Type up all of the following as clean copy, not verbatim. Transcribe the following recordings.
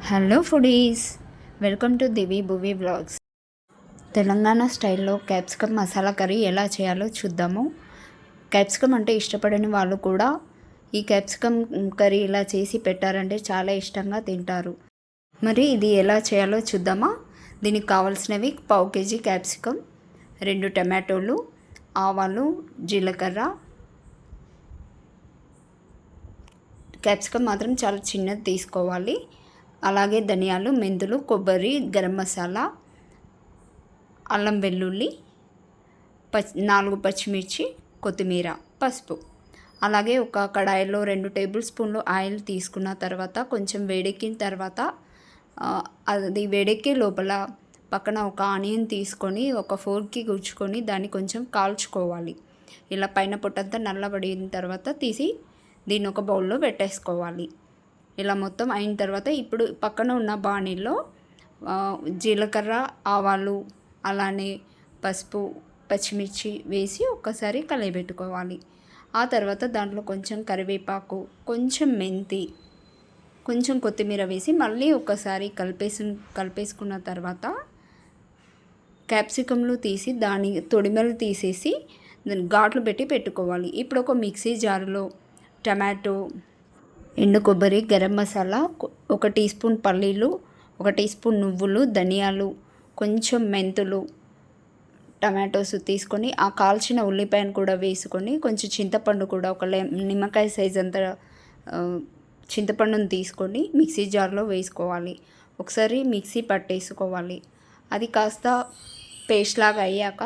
Hello foodies, welcome to Divi Bhuvi vlogs. Telangana స్టైల్లో capsicum masala curry ఎలా చేయాలో చూద్దాము. క్యాప్సికమ్ అంటే ఇష్టపడని వాళ్ళు కూడా ఈ క్యాప్సికమ్ కర్రీ ఇలా చేసి పెట్టారంటే చాలా ఇష్టంగా తింటారు. మరి ఇది ఎలా చేయాలో చూద్దామా. దీనికి కావాల్సినవి 1/2 kg క్యాప్సికమ్, 2 టమాటోలు, ఆవాలు, జీలకర్ర. క్యాప్సికమ్ మాత్రం చాలా చిన్నది తీసుకోవాలి. అలాగే ధనియాలు, మెంతులు, కొబ్బరి, గరం మసాలా, అల్లం వెల్లుల్లి, 4 పచ్చిమిర్చి, కొత్తిమీర, పసుపు. అలాగే ఒక కడాయిలో 2 టేబుల్ స్పూన్లు ఆయిల్ తీసుకున్న తర్వాత కొంచెం వేడెక్కిన తర్వాత అది వేడెక్కే లోపల పక్కన ఒక ఆనియన్ తీసుకొని ఒక ఫోర్క్కి గుచ్చుకొని దాన్ని కొంచెం కాల్చుకోవాలి. ఇలా పైన పొట్టంతా నల్లబడిన తర్వాత తీసి దీన్ని ఒక బౌల్లో పెట్టేసుకోవాలి. ఇలా మొత్తం అయిన తర్వాత ఇప్పుడు పక్కన ఉన్న బాణీలో జీలకర్ర, ఆవాలు, అలానే పసుపు, పచ్చిమిర్చి వేసి ఒక్కసారి కలయబెట్టుకోవాలి. ఆ తర్వాత దాంట్లో కొంచెం కరివేపాకు, కొంచెం మెంతి, కొంచెం కొత్తిమీర వేసి మళ్ళీ ఒకసారి కలిపేసుకున్న తర్వాత క్యాప్సికమ్లు తీసి దాని తొడిమెలు తీసేసి ఘాట్లు పెట్టి పెట్టుకోవాలి. ఇప్పుడు ఒక మిక్సీ జారులో టమాటో, ఎండు కొబ్బరి, గరం మసాలా, 1 టీ స్పూన్ పల్లీలు, 1 టీ స్పూన్ నువ్వులు, ధనియాలు, కొంచెం మెంతులు, టమాటోస్ తీసుకొని ఆ కాల్చిన ఉల్లిపాయను కూడా వేసుకొని కొంచెం చింతపండు కూడా ఒక నిమ్మకాయ సైజ్ అంత చింతపండును తీసుకొని మిక్సీ జార్లో వేసుకోవాలి. ఒకసారి మిక్సీ పట్టేసుకోవాలి. అది కాస్త పేస్ట్ లాగా అయ్యాక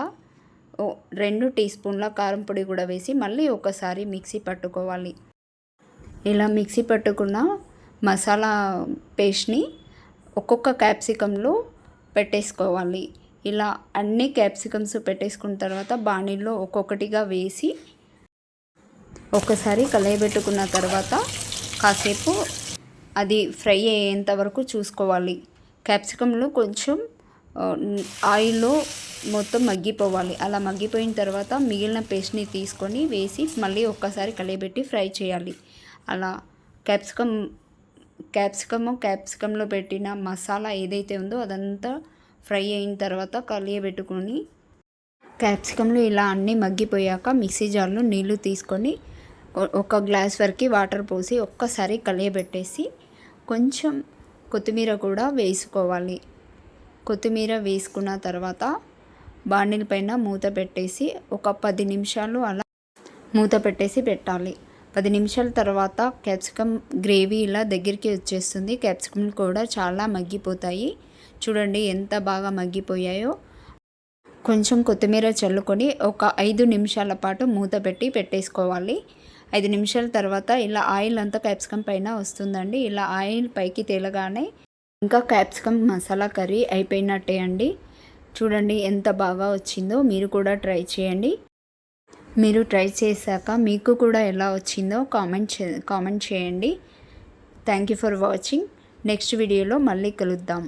2 టీ స్పూన్ల కారం పొడి కూడా వేసి మళ్ళీ ఒకసారి మిక్సీ పట్టుకోవాలి. ఇలా మిక్సీ పట్టుకున్న మసాలా పేస్ట్ని ఒక్కొక్క క్యాప్సికంలో పెట్టేసుకోవాలి. ఇలా అన్ని క్యాప్సికమ్స్ పెట్టేసుకున్న తర్వాత బాణీల్లో ఒక్కొక్కటిగా వేసి ఒకసారి కలయబెట్టుకున్న తర్వాత కాసేపు అది ఫ్రై అయ్యేంత వరకు చూసుకోవాలి. క్యాప్సికంలో కొంచెం ఆయిల్లో మొత్తం మగ్గిపోవాలి. అలా మగ్గిపోయిన తర్వాత మిగిలిన పేస్ట్ని తీసుకొని వేసి మళ్ళీ ఒక్కసారి కలయబెట్టి ఫ్రై చేయాలి. అలా క్యాప్సికంలో పెట్టిన మసాలా ఏదైతే ఉందో అదంతా ఫ్రై అయిన తర్వాత కలియబెట్టుకొని క్యాప్సికంలో ఇలా అన్నీ మగ్గిపోయాక మిక్సీ జార్లో నీళ్లు తీసుకొని 1 గ్లాస్ వరకు వాటర్ పోసి ఒక్కసారి కలియబెట్టేసి కొంచెం కొత్తిమీర కూడా వేసుకోవాలి. కొత్తిమీర వేసుకున్న తర్వాత బాండిల్ పైన మూత పెట్టేసి ఒక 10 నిమిషాలు అలా మూత పెట్టేసి పెట్టాలి. 10 నిమిషాల తర్వాత క్యాప్సికమ్ గ్రేవీ ఇలా దగ్గరికి వచ్చేస్తుంది. క్యాప్సికమ్ కూడా చాలా మగ్గిపోతాయి. చూడండి ఎంత బాగా మగ్గిపోయాయో. కొంచెం కొత్తిమీర చల్లుకొని ఒక 5 నిమిషాల పాటు మూత పెట్టి పెట్టేసుకోవాలి. 5 నిమిషాల తర్వాత ఇలా ఆయిల్ అంతా క్యాప్సికమ్ పైన వస్తుందండి. ఇలా ఆయిల్ పైకి తేలగానే ఇంకా క్యాప్సికమ్ మసాలా కర్రీ అయిపోయినట్టే అండి. చూడండి ఎంత బాగా వచ్చిందో. మీరు కూడా ట్రై చేయండి. మీరు ట్రై చేశాక మీకు కూడా ఎలా వచ్చిందో కామెంట్ చేయండి. Thank you for watching. Next వీడియోలో మళ్ళీ కలుద్దాం.